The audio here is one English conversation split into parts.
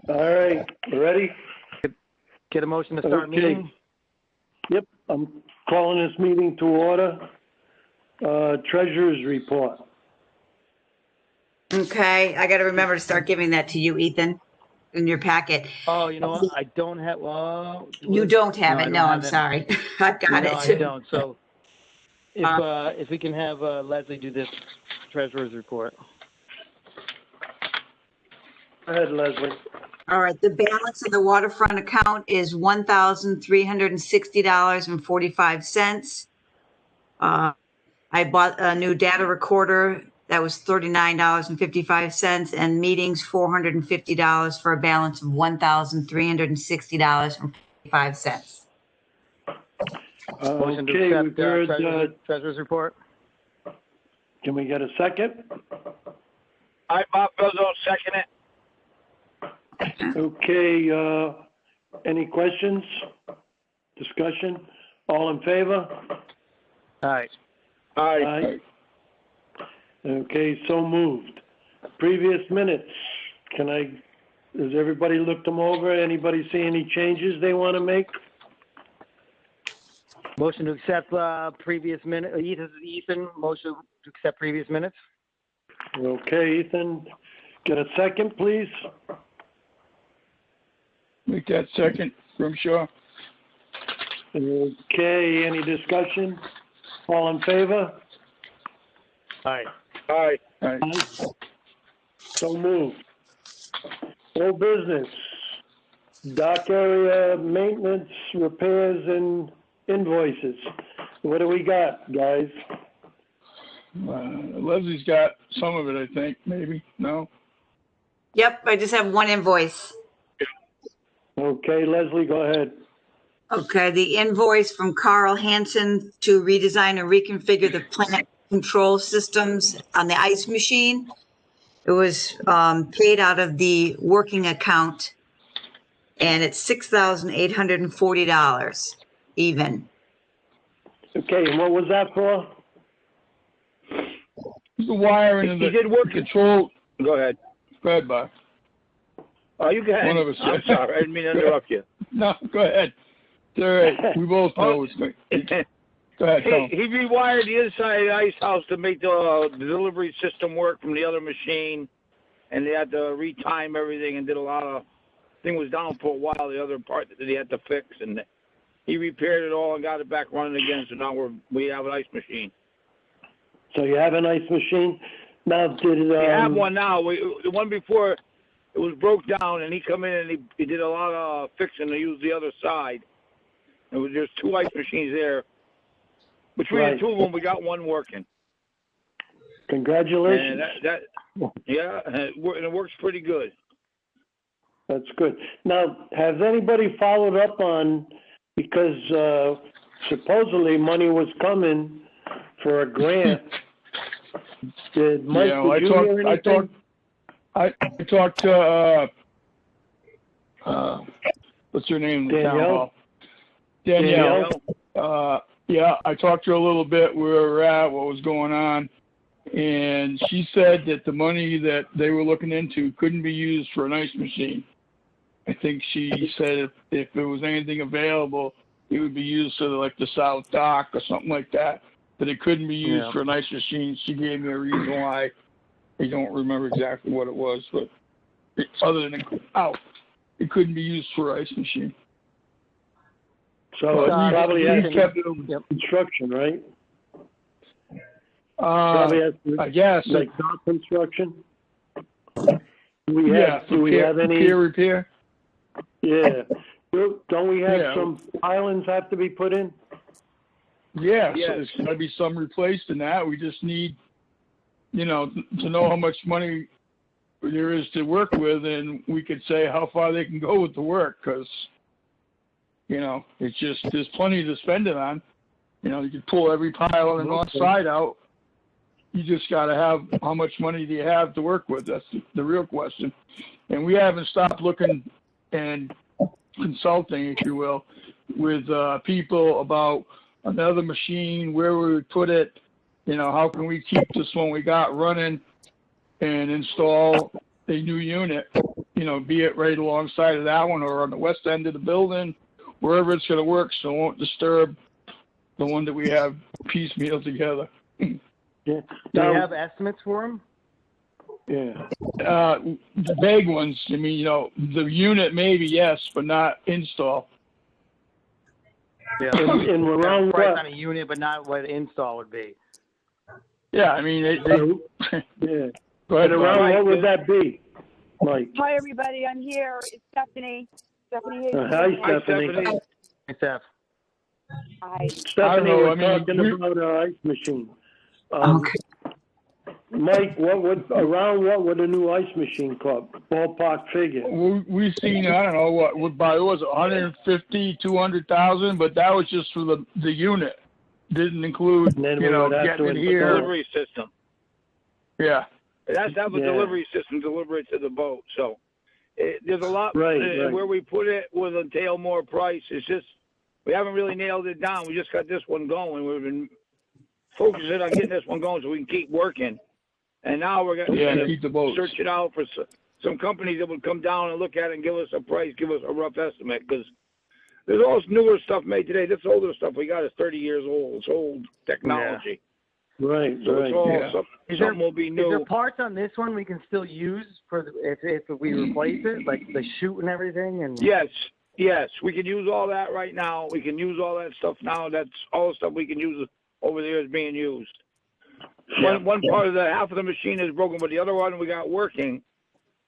All right, ready? Get a motion to start Okay. meeting? Yep, I'm calling this meeting to order. Treasurer's report. Okay, I got to remember to start giving that to you, Ethan, in your packet. Oh, you know what? I don't have, well. You don't have No, I it. don't No, have I'm it. sorry. I've got No, it. I don't. So if we can have Leslie do this treasurer's report. Go ahead, Leslie. All right, the balance of the waterfront account is $1,360.45. I bought a new data recorder that was $39.55, and meetings $450 for a balance of $1,360.45. Motion to Okay, we've accept heard, treasurer's report. can we get a second? I, Bob Guzzo, second it. Okay, any questions? Discussion? All in favor? Aye. Aye. Okay, so moved. Previous minutes, has everybody looked them over? Anybody see any changes they want to make? Motion to accept previous minute, Ethan, motion to accept previous minutes. Okay, Ethan, get a second, please? Make that second, Grimshaw. Okay, any discussion? All in favor? Aye. Aye. Aye. So moved. Old business, dock area maintenance, repairs, and invoices. What do we got, guys? Leslie's got some of it, I think, maybe. No? Yep, I just have one invoice. Okay, Leslie, go ahead. Okay, the invoice from Carl Hansen to redesign and reconfigure the plant control systems on the ice machine. It was paid out of the working account, and it's $6,840 even. Okay, and what was that for? The wiring and He did work. control. Go ahead. Go ahead, Bob. Oh, you go ahead. One of us. I'm sorry. I didn't mean to interrupt you. No, go ahead. It's all right. We both know it's good. Go ahead, Tom. He rewired the inside of the ice house to make the delivery system work from the other machine, and they had to retime everything and did a lot of. Thing was down for a while. The other part that he had to fix, and he repaired it all and got it back running again. So now we have an ice machine. So you have an ice machine? Now, did We have one now. The one before, it was broke down, and he come in and he did a lot of fixing to use the other side. There's two ice machines there. Between Right. the two of them, we got one working. Congratulations. And and it works pretty good. That's good. Now, has anybody followed up on, because supposedly money was coming for a grant. Did Mike, Yeah, did you hear anything? I talked to, what's her name? in the town hall? Danielle. Yeah, I talked to her a little bit where we're at, what was going on. And she said that the money that they were looking into couldn't be used for an ice machine. I think she said if there was anything available, it would be used for like the South Dock or something like that. But it couldn't be used for an ice machine. She gave me a reason why. I don't remember exactly what it was, but other than it couldn't be used for an ice machine. So it probably has kept construction, right? Probably has to, I guess. like dock construction. Do we have any repair? Yeah. Don't we have Yeah. some islands have to be put in? Yeah, Yes. so there's got to be some replaced in that. We just need, to know how much money there is to work with, and we could say how far they can go with the work, because, it's just, there's plenty to spend it on. You could pull every pile on the north side out. You just got to have how much money do you have to work with? That's the real question. And we haven't stopped looking and consulting, if you will, with people about another machine, where we would put it, how can we keep this one we got running and install a new unit be it right alongside of that one or on the west end of the building, wherever it's going to work, so it won't disturb the one that we have piecemeal together. Yeah. Do Now, you have estimates for them? yeah. Vague ones. I mean, the unit maybe, yes, but not install. Yeah. And around price what? on a unit, but not what the install would be. Yeah, I mean, Yeah. Go ahead, And around Bob. what would that be? Mike? Hi, everybody. I'm here. It's Stephanie. Stephanie Hayes. Hi, Hi, Stephanie. Stephanie. Hey, Steph. Hi. Stephanie, know, we're I mean, talking about our ice machine. Okay. Mike, what would a new ice machine cost? Ballpark figure. We've seen, I don't know, what was it, 150, 200,000, but that was just for the unit. Didn't include, And then we would have getting to it here. Delivery system. Yeah. It has to have a Yeah. delivery system deliver it to the boat. So there's a lot Right. where we put it will entail more price. It's just we haven't really nailed it down. We just got this one going. We've been focusing on getting this one going so we can keep working. And now we're going to keep the boats. search it out for some companies that would come down and look at it and give us a price, give us a rough estimate. Because there's all this newer stuff made today. This older stuff we got is 30 years old. It's old technology. Right, So right. it's all Yeah. something will be Is new. there parts on this one we can still use for if we replace it, like the chute and everything? And Yes, we can use all that right now. We can use all that stuff now. That's all the stuff we can use over there is being used. One part of the half of the machine is broken, but the other one we got working,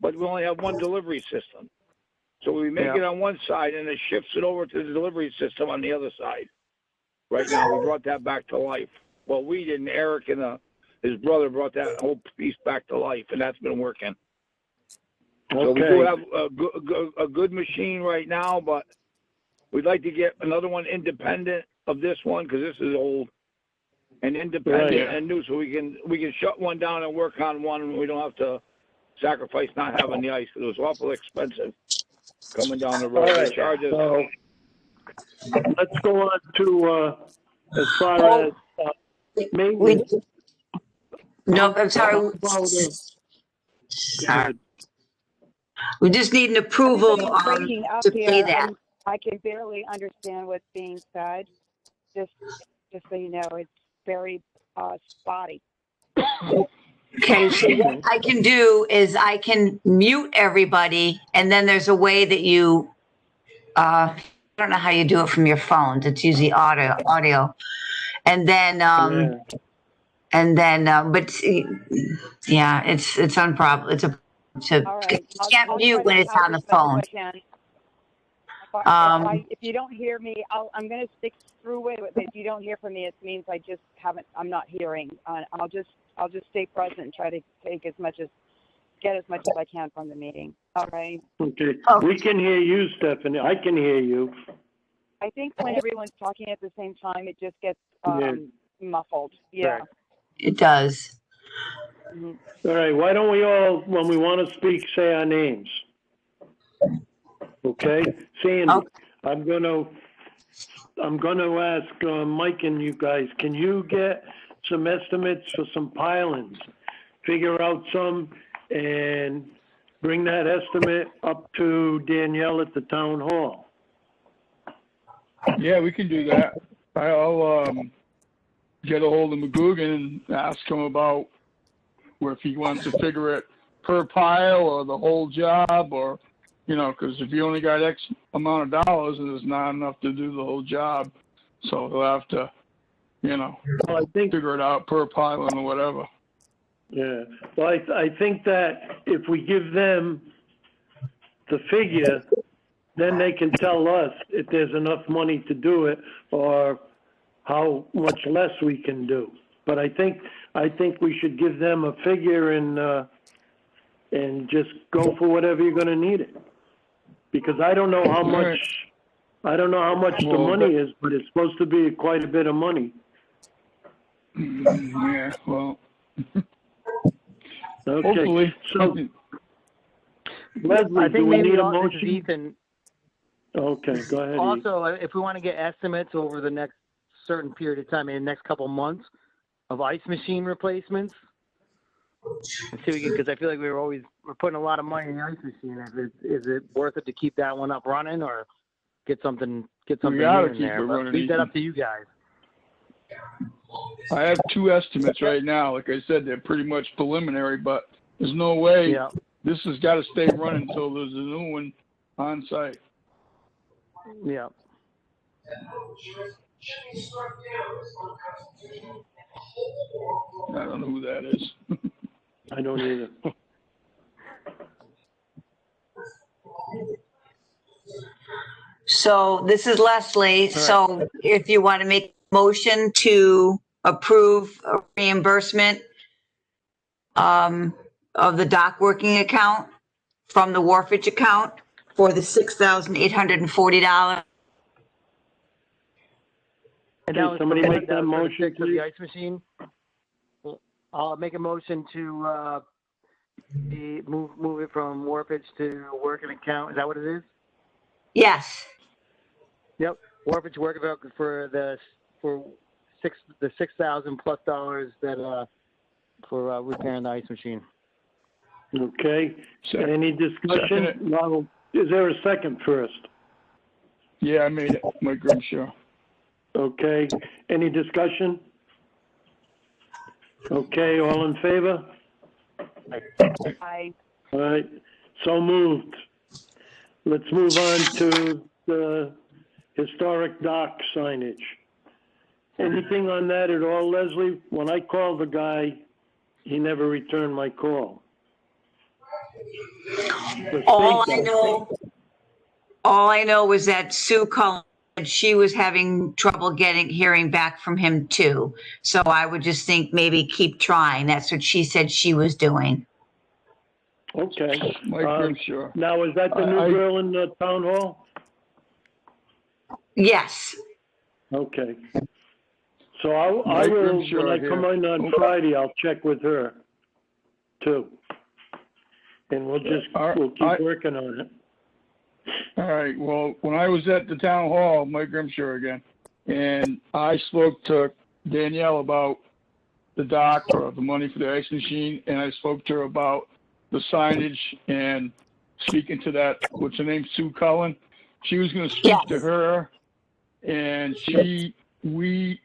but we only have one delivery system. So we make it on one side and it shifts it over to the delivery system on the other side. Right now, we brought that back to life. Well, we didn't. Eric and his brother brought that whole piece back to life, and that's been working. So we do have a good machine right now, but we'd like to get another one independent of this one because this is old and independent and new, so we can shut one down and work on one, and we don't have to sacrifice not having the ice because it was awful expensive coming down the road. All right. They charge us. So let's go on to as far as maintenance. No, I'm sorry. Sorry. We just need an approval Everything's breaking up to pay here. that. I can barely understand what's being said. Just so you know, it's very spotty. Okay, so what I can do is I can mute everybody, and then there's a way that you, I don't know how you do it from your phones. It's usually audio. And then, but yeah, it's unproblem. All right. You can't mute when it's on the phone. If you don't hear me, I'm going to stick through with it. If you don't hear from me, it means I'm not hearing. I'll just stay present and try to get as much as I can from the meeting. All right. Okay. We can hear you, Stephanie. I can hear you. I think when everyone's talking at the same time, it just gets muffled. Yeah. It does. Mm-hmm. All right. Why don't we all, when we want to speak, say our names? Okay. Sandy, I'm gonna ask Mike and you guys. Can you get some estimates for some pilings? Figure out some and bring that estimate up to Danielle at the town hall. Yeah, we can do that. I'll get a hold of McGugan and ask him about if he wants to figure it per pile or the whole job, or because if you only got X amount of dollars, and it's not enough to do the whole job, so he'll have to, Well, I think figure it out per pile or whatever. Yeah, well, I think that if we give them the figure, then they can tell us if there's enough money to do it or how much less we can do. But I think we should give them a figure and just go for whatever you're going to need it. Because I don't know how much the money is, but it's supposed to be quite a bit of money. Yeah, well. Okay. Hopefully. So, Leslie, I do think we maybe need a this is motion? Ethan. Okay, go ahead. Ethan. Also, if we want to get estimates over the next certain period of time, in the next couple months, of ice machine replacements, And see, because I feel like we're putting a lot of money in the ice machine. Is it worth it to keep that one up running or get something new in there? But leave that up to you guys. I have 2 estimates right now. Like I said, they're pretty much preliminary, but there's no way this has got to stay running until there's a new one on site. Yeah. I don't know who that is. I don't either. So this is Leslie. So if you want to make a motion to approve a reimbursement of the dock working account from the wharfage account for the $6,840. And that was somebody for make that motion, for the ice machine. I'll make a motion to move it from wharfage to working account. Is that what it is? Yes. Yep. Wharfage working account for the $6,000 plus that for repairing the ice machine. Okay. Any discussion? No. Is there a second first? Yeah, I made it, Mike Grimshaw. Okay. Any discussion? Okay, all in favor? Aye. All right, so moved. Let's move on to the historic dock signage. Anything on that at all, Leslie? When I called the guy, he never returned my call. All I know was that Sue called. She was having trouble hearing back from him too. So I would just think maybe keep trying. That's what she said she was doing. Okay. Mike Grimshaw. Now, is that the new girl in the town hall? Yes. Okay. So I will, when I come in on Friday, I'll check with her too. And we'll keep working on it. All right. Well, when I was at the town hall, Mike Grimshaw again, and I spoke to Danielle about the dock or the money for the ice machine, and I spoke to her about the signage and speaking to that, what's her name, Sue Cullen. She was going to speak to her, and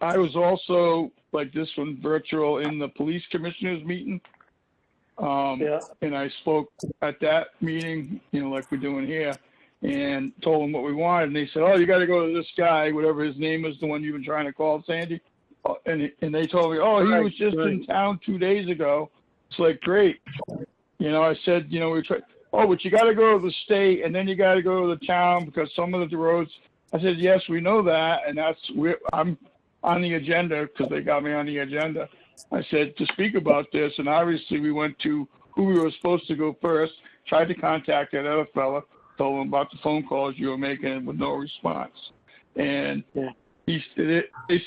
I was also, like this one, virtual in the police commissioners meeting. And I spoke at that meeting, like we're doing here, and told them what we wanted. And they said, oh, you got to go to this guy, whatever his name is, the one you've been trying to call, Sandy. And they told me, oh, he was just in town 2 days ago. It's like, great. I said, we tried. Oh, but you got to go to the state, and then you got to go to the town because some of the roads. I said, yes, we know that, and I'm on the agenda because they got me on the agenda. I said to speak about this, and obviously we went to who we were supposed to go first, tried to contact that other fella, told him about the phone calls you were making with no response. And they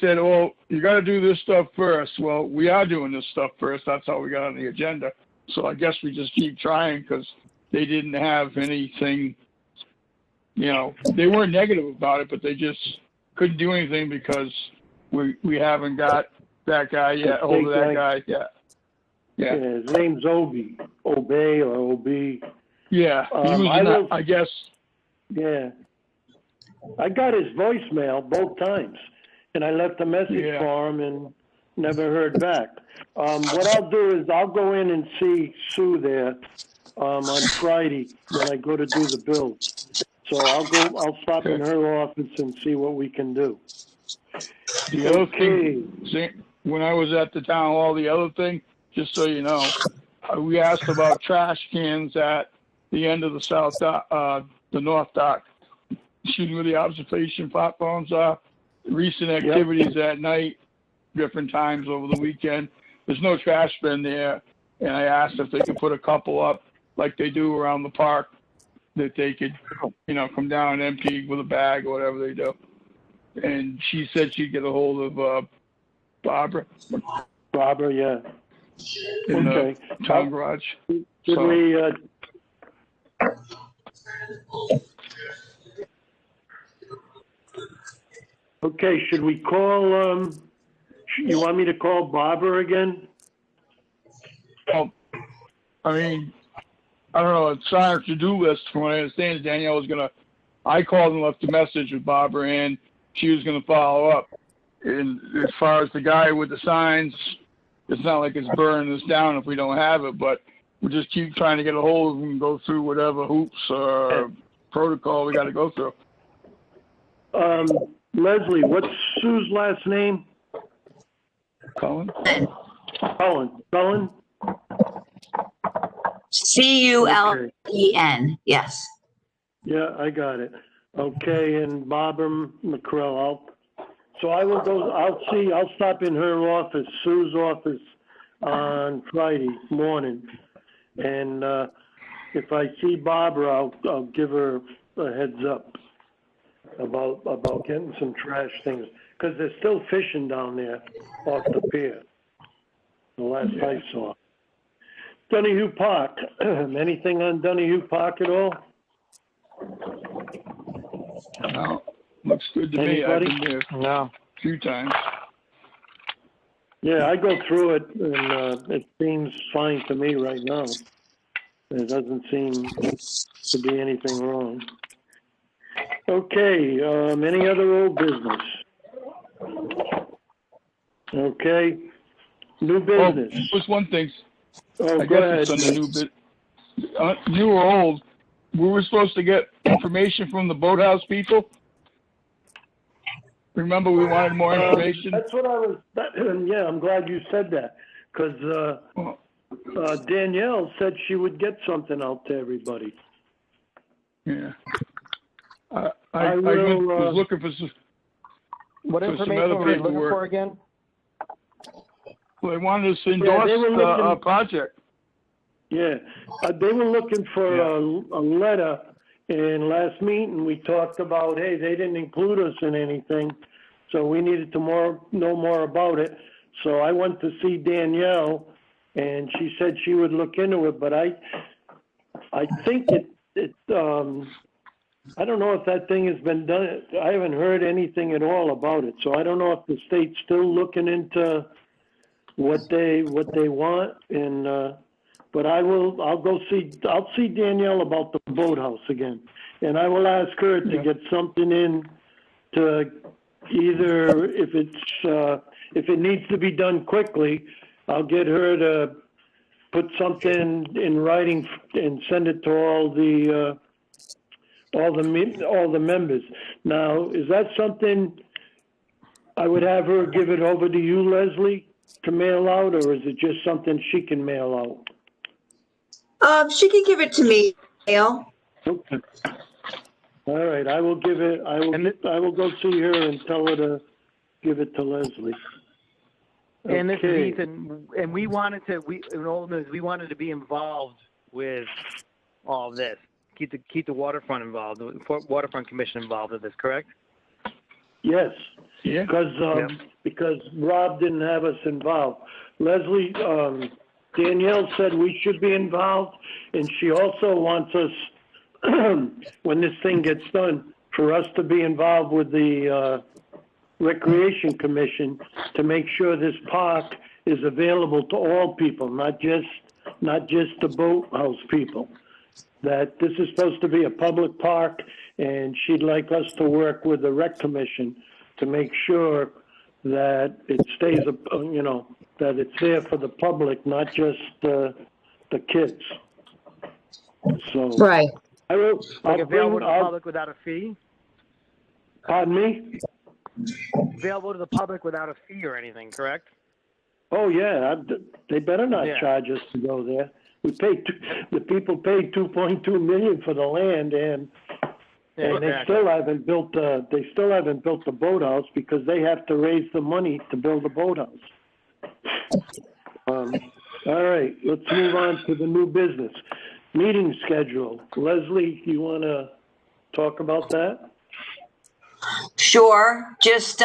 said, oh, you got to do this stuff first. Well, we are doing this stuff first. That's how we got on the agenda. So I guess we just keep trying because they didn't have anything, they weren't negative about it, but they just couldn't do anything because we haven't got that guy yet, that guy yet. Yeah, his name's Obey or Ob. Yeah, I guess. Yeah. I got his voicemail both times, and I left a message for him and never heard back. What I'll do is I'll go in and see Sue there on Friday when I go to do the bills. So I'll stop in her office and see what we can do. The other thing, when I was at the town hall, the other thing, just so you know, we asked about trash cans at the end of the south dock, the north dock. Shooting where the observation platforms are, recent activities at night, different times over the weekend. There's no trash bin there, and I asked if they could put a couple up like they do around the park, that they could, come down and empty with a bag or whatever they do. And she said she'd get a hold of Barbara. Barbara, yeah. In the town garage. Should we? Okay, should we call, you want me to call Barbara again? Well, I mean, I don't know, it's on her to-do list from what I understand. Danielle was I called and left a message with Barbara and she was gonna follow up. And as far as the guy with the signs, it's not like it's burning us down if we don't have it, but we just keep trying to get a hold of him and go through whatever hoops or protocol we got to go through. Leslie, what's Sue's last name? Colin? Cullen? Cullen, yes. Yeah, I got it. Okay, and Barbara McCrell. So I will go, I'll stop in her office, Sue's office, on Friday morning. And if I see Barbara, I'll give her a heads up about getting some trash things. Because they're still fishing down there off the pier, the last I saw. Donahue Park, anything on Donahue Park at all? No, looks good to me. I've been there a few times. Yeah, I go through it, and it seems fine to me right now. There doesn't seem to be anything wrong. Okay, any other old business? Okay, new business. Just one thing. Oh, I go guess ahead. it's on the new bit. New or old, we were supposed to get information from the boathouse people. Remember, we wanted more information. That's what I was. Yeah, I'm glad you said that because Danielle said she would get something out to everybody. Yeah. I was looking for some. What information were you looking for again? Well, they wanted us to endorse a project. Yeah, they were looking for a letter. And last meeting, we talked about, hey, they didn't include us in anything, so we needed to know more about it. So I went to see Danielle, and she said she would look into it. But I think I don't know if that thing has been done. I haven't heard anything at all about it. So I don't know if the state's still looking into what they want. And but I'll see Danielle about the boathouse again, and I will ask her to get something in to either if it needs to be done quickly, I'll get her to put something in writing and send it to all the members. Now, is that something I would have her give it over to you, Leslie, to mail out, or is it just something she can mail out? She can give it to me, Gail. Okay. All right, I will give it. I will go see her and tell her to give it to Leslie. Okay. And this is Ethan, and we wanted to be involved with all of this. Keep the waterfront involved, the waterfront commission involved with this, correct? Yes. Yeah. Because Rob didn't have us involved. Leslie, Danielle said we should be involved, and she also wants us, when this thing gets done, for us to be involved with the Recreation Commission to make sure this park is available to all people, not just the boathouse people. That this is supposed to be a public park, and she'd like us to work with the Rec Commission to make sure that it stays, that it's there for the public, not just the kids. So Right. Available to the public without a fee? Pardon me? Available to the public without a fee or anything, correct? Oh yeah, they better not charge us to go there. The people paid $2.2 million for the land, and they still haven't built the boathouse because they have to raise the money to build the boathouse. All right, let's move on to the new business meeting schedule. Leslie, you want to talk about that? Sure. Just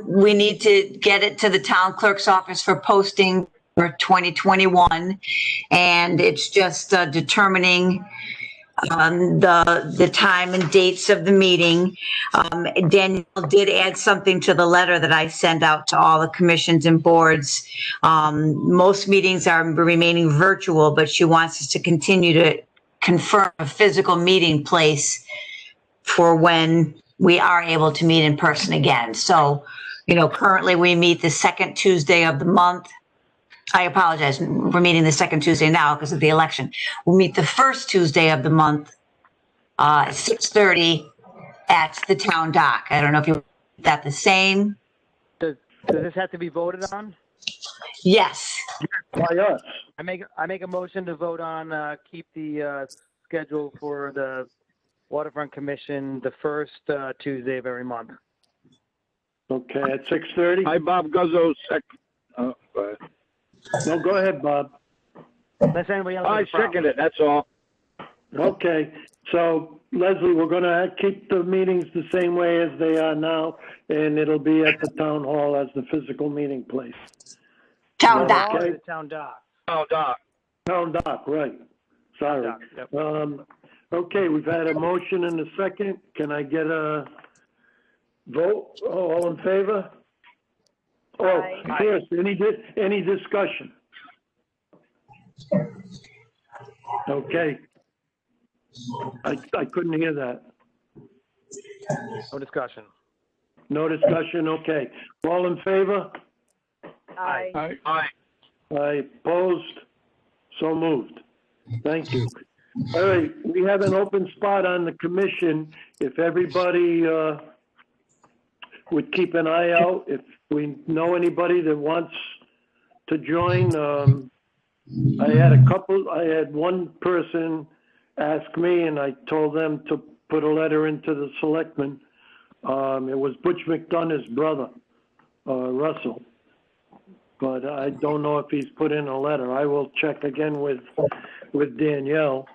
we need to get it to the town clerk's office for posting for 2021, and it's just determining the time and dates of the meeting. Danielle did add something to the letter that I send out to all the commissions and boards. Most meetings are remaining virtual, but she wants us to continue to confirm a physical meeting place for when we are able to meet in person again. So, currently we meet the second Tuesday of the month. I apologize. We're meeting the second Tuesday now because of the election. We'll meet the first Tuesday of the month, 6:30 at the town dock. I don't know if you, that the same? Does this have to be voted on? Yes. Why us? I make a motion to vote on, keep the, schedule for the Waterfront Commission the first, Tuesday of every month. Okay, at 6:30? Hi, Bob Guzzo, go ahead. No, go ahead, Bob. Unless anybody else I has a problem. second it, that's all. Okay, so Leslie, we're gonna keep the meetings the same way as they are now, and it'll be at the town hall as the physical meeting place. Town Yeah, dock. okay. The town dock. Oh, Doc. Town dock, right. Sorry. Dock, yep. Okay, we've had a motion and a second. Can I get a vote? All in favor? Oh, Aye. first, any discussion? Okay. I couldn't hear that. No discussion. No discussion, okay. All in favor? Aye. Aye. I opposed? So moved. Thank you. All right, we have an open spot on the commission. If everybody would keep an eye out, if we know anybody that wants to join. I had one person ask me, and I told them to put a letter into the selectmen. It was Butch McDonough's brother, Russell. But I don't know if he's put in a letter. I will check again with Danielle.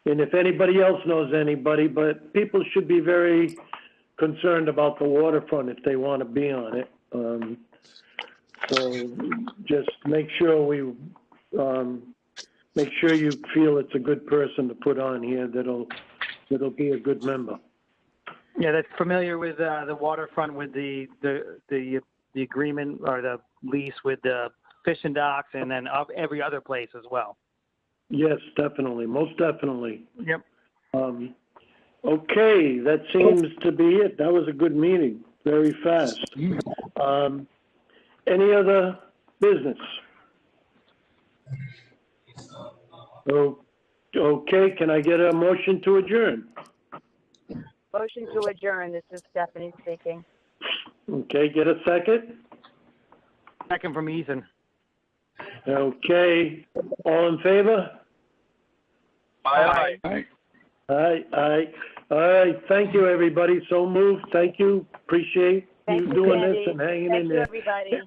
And if anybody else knows anybody, but people should be very concerned about the waterfront if they want to be on it. So just make sure you feel it's a good person to put on here that'll be a good member. Yeah, that's familiar with, the waterfront with the agreement or the lease with the fishing docks and then every other place as well. Yes, definitely, most definitely. Yep. Okay, that seems to be it. That was a good meeting, very fast. Any other business? Okay, can I get a motion to adjourn? Motion to adjourn. This is Stephanie speaking. Okay, get a second? Second from Ethan. Okay, all in favor? Aye. Aye. Aye. All right, thank you, everybody. So moved. Thank you. Appreciate Thank you you, doing Sandy. this and hanging Thank in you, there. everybody.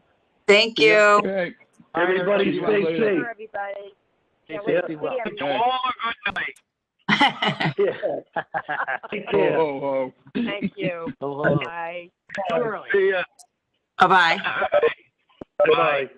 Thank you. Okay. Everybody All right, stay everybody. safe. For everybody. Can't Stay wait safe, to be well. see everybody. All a good night. Yeah. Take Ho, care. ho, ho. Thank you. Oh, Bye. too early. See ya. Bye-bye. Bye. Bye-bye.